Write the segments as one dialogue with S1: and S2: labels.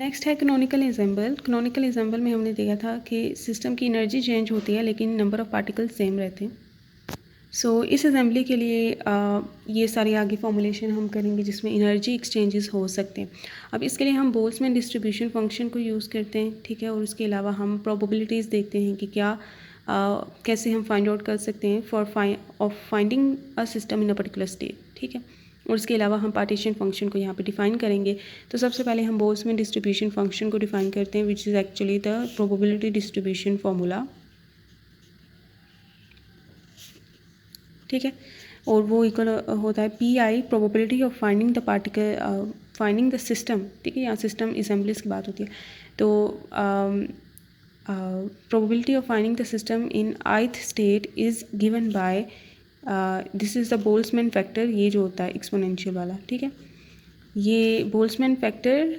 S1: Next है canonical example. Canonical example में हमने देखा था कि सिस्टम की एनर्जी चेंज होती है लेकिन नंबर ऑफ़ पार्टिकल्स सेम रहते हैं। इस असेंबली के लिए ये सारी आगे फॉर्मुलेशन हम करेंगे जिसमें एनर्जी एक्सचेंजेस हो सकते हैं। अब इसके लिए हम बोल्ट्जमैन डिस्ट्रीब्यूशन फंक्शन को यूज़ करते हैं, ठीक है। और उसके अलावा हम प्रोबेबिलिटीज़ देखते हैं कि क्या कैसे हम फाइंड आउट कर सकते हैं for finding a system in a particular state, ठीक है। और उसके अलावा हम पार्टीशन फंक्शन को यहाँ पे डिफ़ाइन करेंगे। तो सबसे पहले हम बोल्ट्जमैन डिस्ट्रीब्यूशन फंक्शन को डिफ़ाइन करते हैं, which is actually the probability distribution formula, ठीक है। और वो इक्वल होता है P I probability of finding the particle finding the system, ठीक है। यहाँ सिस्टम असेंबलीज की बात होती है। तो probability of finding the system in ith state is given by this is the Boltzmann factor, ये जो होता है एक्सपोनेंशियल वाला, ठीक है। ये Boltzmann factor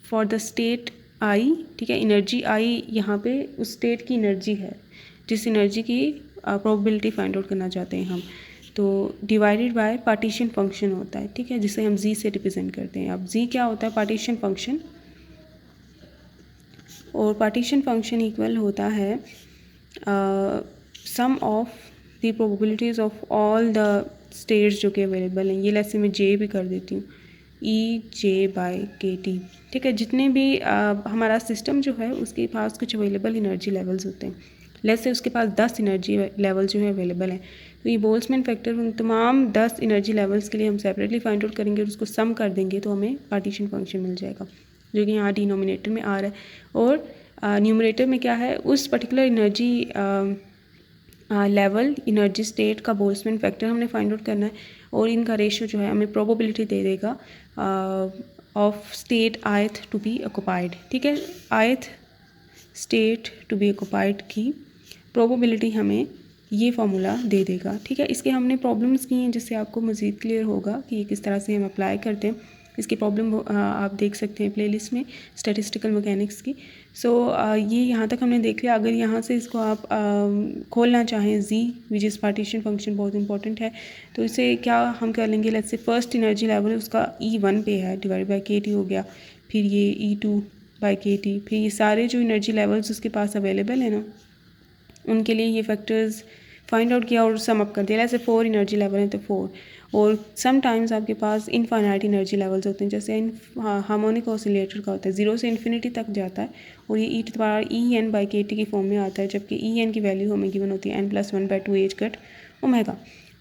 S1: for the state i, ठीक है। एनर्जी आई यहाँ पे उस स्टेट की एनर्जी है जिस एनर्जी की प्रोबेबिलिटी फाइंड आउट करना चाहते हैं हम। तो डिवाइडेड बाय पार्टीशन फंक्शन होता है, ठीक है, जिसे हम जी से रिप्रेजेंट करते हैं। अब जी क्या होता है? Partition function. और पार्टीशन फंक्शन इक्वल होता है sum of the probabilities of all the states जो कि अवेलेबल हैं। ये लेट्स मैं जे भी कर देती हूँ, ई जे बाई के टी, ठीक है। जितने भी हमारा सिस्टम जो है उसके पास कुछ अवेलेबल एनर्जी लेवल्स होते हैं। लेट्स से उसके पास 10 एनर्जी लेवल जो है अवेलेबल हैं। तो ये बोल्ट्जमैन फैक्टर उन तमाम 10 एनर्जी लेवल्स के लिए हम सेपरेटली फाइंड आउट करेंगे और उसको सम कर देंगे तो हमें पार्टीशन फंक्शन मिल जाएगा, जो कि यहाँ डिनोमिनेटर में आ रहा है। और न्यूमरेटर में क्या है? उस particular energy level, energy state का बोल्ट्जमैन फैक्टर हमने फाइंड आउट करना है। और इनका रेशियो जो है हमें प्रोबेबिलिटी दे देगा of state ith to be occupied, ठीक है। ith state to be occupied की प्रोबेबिलिटी हमें ये फार्मूला दे देगा, ठीक है। इसके हमने प्रॉब्लम्स की हैं जिससे आपको मज़ीद क्लियर होगा कि ये किस तरह से हम अप्लाई करते हैं। इसकी प्रॉब्लम आप देख सकते हैं प्लेलिस्ट में स्टैटिस्टिकल मैकेनिक्स की। ये यहाँ तक हमने देख लिया। अगर यहाँ से इसको आप खोलना चाहें जी विच इज़ पार्टीशन फंक्शन, बहुत इंपॉर्टेंट है। तो इसे क्या हम कर लेंगे? Let's say first energy level उसका E1 पे है, डिवाइड बाई के टी हो गया, फिर ये E2 बाई के टी, फिर ये सारे जो एनर्जी लेवल्स उसके पास अवेलेबल है ना, उनके लिए ये फैक्टर्स फाइंड आउट किया और सम अप कर दिया। ऐसे 4 एनर्जी लेवल हैं तो 4। और समटाइम्स आपके पास इनफाइनाइट एनर्जी लेवल्स होते हैं, जैसे हार्मोनिक ऑसिलेटर का होता है, 0 से इन्फिनिटी तक जाता है और ये E n बाई के टी की फॉर्म में आता है, जबकि E n की वैल्यू हमें गिवन होती है n+1/2 एच कट ओमेगा।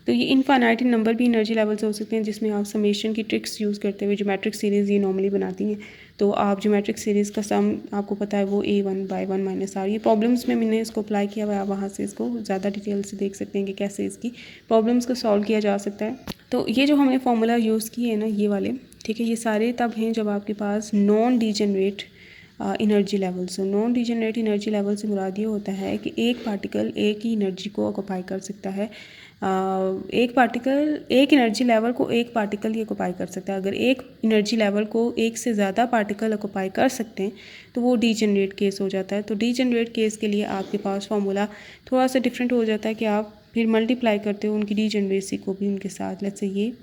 S1: तो ये इनफाइनाइट नंबर भी एनर्जी लेवल्स हो सकते हैं जिसमें आप समेशन की ट्रिक्स यूज़ करते हुए ज्योमेट्रिक सीरीज़ ये नॉर्मली बनाती हैं। तो आप ज्योमेट्रिक सीरीज़ का सम आपको पता है वो A1/1 - R। ये प्रॉब्लम्स में मैंने इसको अप्लाई किया हुआ है, आप वहाँ से इसको ज़्यादा डिटेल से देख सकते हैं कि कैसे इसकी प्रॉब्लम्स को सॉल्व किया जा सकता है। तो ये जो हमने फार्मूला यूज़ किए हैं ना, ये वाले, ठीक है, ये सारे तब हैं जब आपके पास नॉन डीजेनरेट एनर्जी लेवल्स हो। नॉन डीजेनरेट एनर्जी लेवल से मुराद ये होता है कि एक पार्टिकल एक ही एनर्जी को ऑक्युपाई कर सकता है। एक पार्टिकल एक एनर्जी लेवल को एक पार्टिकल ही ऑक्युपाई कर सकता है। अगर एक एनर्जी लेवल को एक से ज़्यादा पार्टिकल ऑक्युपाई कर सकते हैं तो वो डीजेनरेट केस हो जाता है। तो डीजेनरेट केस के लिए आपके पास फार्मूला थोड़ा सा डिफरेंट हो जाता है कि आप फिर मल्टीप्लाई करते हो उनकी डीजेनरेसी को भी उनके साथ। लेट्स से ये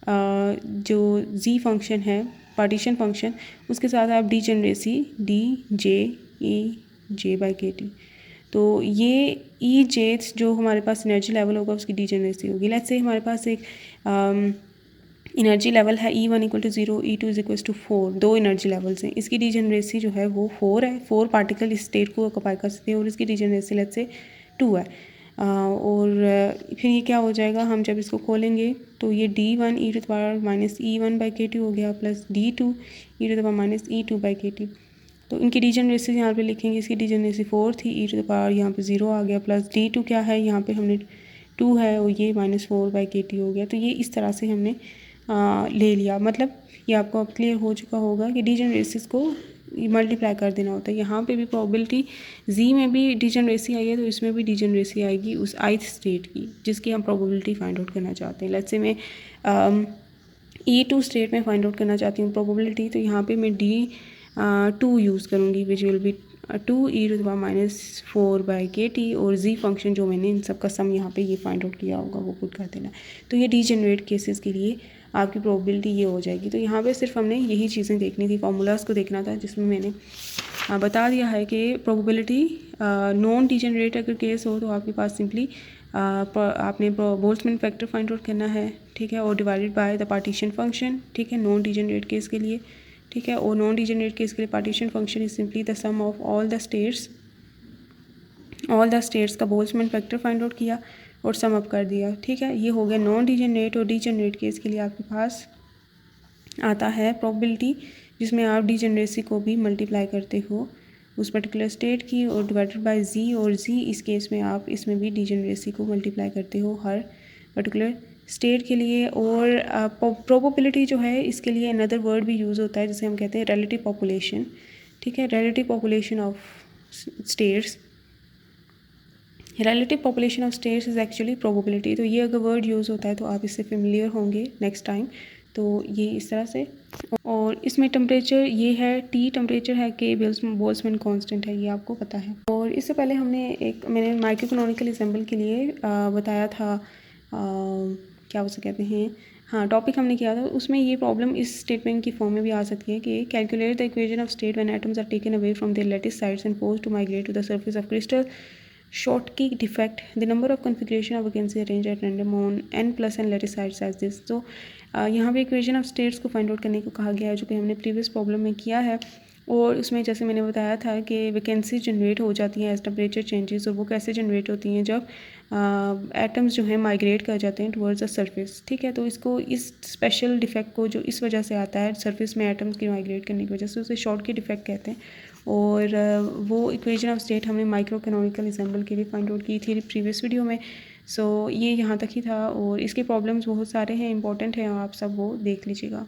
S1: जो जी फंक्शन है पार्टीशन फंक्शन, उसके साथ आप डीजेनरेसी D बाई के टी। तो ये ई जेथ जो हमारे पास एनर्जी लेवल होगा उसकी डीजेनरेसी होगी। लेट्स से हमारे पास एक एनर्जी लेवल है E1 = 0, E2 = 4, 2 एनर्जी लेवल्स हैं। इसकी डीजेनरेसी जो है वो 4 है, 4 पार्टिकल इस स्टेट को ऑक्युपाई कर सकते हैं और इसकी डीजेनरेसी लेट्स से 2 है। और फिर ये क्या हो जाएगा? हम जब इसको खोलेंगे तो ये D1 e⁻⁻E1/kT हो गया प्लस D2 e⁻⁻E2/kT। तो इनकी डीजेनरेसी यहाँ पे लिखेंगे, इसकी डीजेनरेसी 4 थी, यहाँ पे 0 आ गया, प्लस D2 क्या है? यहाँ पे हमने 2 है और ये -4/kT हो गया। तो ये इस तरह से हमने ले लिया। मतलब ये आपको अब क्लियर हो चुका होगा कि डीजेनरेसिस को मल्टीप्लाई कर देना होता है। यहाँ पे भी प्रोबेबिलिटी जी में भी डीजेनरेसी आई है तो इसमें भी डीजेनरेसी आएगी उस ith स्टेट की जिसकी हम प्रोबेबिलिटी फाइंड आउट करना चाहते हैं। लेट्स से मैं E2 स्टेट में फाइंड आउट करना चाहती हूँ प्रोबेबिलिटी, तो यहाँ पे मैं D2 यूज़ करूँगी विच विल बी 2 e⁻⁻4/kT और जी फंक्शन जो मैंने इन सब का सम यहाँ पे ये फाइंड आउट किया होगा वो पुट कर देना। तो ये डीजेनरेट केसेस के लिए आपकी प्रोबेबिलिटी ये हो जाएगी। तो यहाँ पे सिर्फ हमने यही चीज़ें देखनी थी, फार्मूलाज को देखना था, जिसमें मैंने बता दिया है कि प्रोबेबिलिटी नॉन डिजेनरेट अगर केस हो तो आपके पास सिंपली आपने बोल्ट्जमैन फैक्टर फाइंड आउट करना है, ठीक है, और divided by the partition function, ठीक है, नॉन डिजेनरेट केस के लिए, ठीक है। और नॉन डिजेनरेट केस के लिए partition function is simply the sum of all the states का बोल्ट्जमैन फैक्टर फाइंड आउट किया और सम अप कर दिया, ठीक है। ये हो गया नॉन डिजेनरेट। और डिजेनरेट केस के लिए आपके पास आता है प्रोबेबिलिटी, जिसमें आप डिजेनरेसी को भी मल्टीप्लाई करते हो उस पर्टिकुलर स्टेट की और डिवाइडेड बाय जी, और जी इस केस में आप इसमें भी डिजेनरेसी को मल्टीप्लाई करते हो हर पर्टिकुलर स्टेट के लिए। और प्रोबेबिलिटी जो है इसके लिए अनदर वर्ड भी यूज़ होता है जिसे हम कहते हैं रिलेटिव पॉपुलेशन, ठीक है, relative population of states. Relative population of states is actually probability. तो ये अगर वर्ड यूज़ होता है तो आप इससे फेमिलियर होंगे नेक्स्ट टाइम। तो ये इस तरह से, और इसमें टेम्परेचर ये है T टेम्परेचर है, K बोल्ट्जमैन कांस्टेंट है, ये आपको पता है। और इससे पहले मैंने माइक्रोइकोनॉमिकल एग्जाम्पल के लिए बताया था, क्या उसे कहते हैं, हाँ, टॉपिक हमने किया था, उसमें ये प्रॉब्लम इस स्टेटमेंट की फॉर्म में भी आ सकती है कि calculate the equation of state when atoms are taken away from their lattice sides and forced to migrate to the surface of crystal Schottky defect, the number of configuration of vacancy arranged at random on n+n lattice sites as this। तो यहाँ पे equation of states को find out करने को कहा गया है, जो कि हमने प्रीवियस प्रॉब्लम में किया है। और उसमें जैसे मैंने बताया था कि वैकेंसी जनरेट हो जाती हैं एज टेम्परेचर चेंजेस, और वो कैसे जनरेट होती हैं जब एटम्स जो हैं माइग्रेट कर जाते हैं टुवर्ड्स द सरफेस, ठीक है। तो इसको, इस स्पेशल डिफेक्ट को जो इस वजह से आता है सरफेस में एटम्स की माइग्रेट करने की वजह से, उसे शॉर्टकी डिफेक्ट कहते हैं। और वो इक्वेशन ऑफ स्टेट हमने माइक्रो कैनोनिकल एग्जाम्पल के लिए फाइंड आउट की थी प्रीवियस वीडियो में। सो ये यहाँ तक ही था, और इसके प्रॉब्लम्स बहुत सारे हैं, इंपॉर्टेंट हैं, आप सब वो देख लीजिएगा।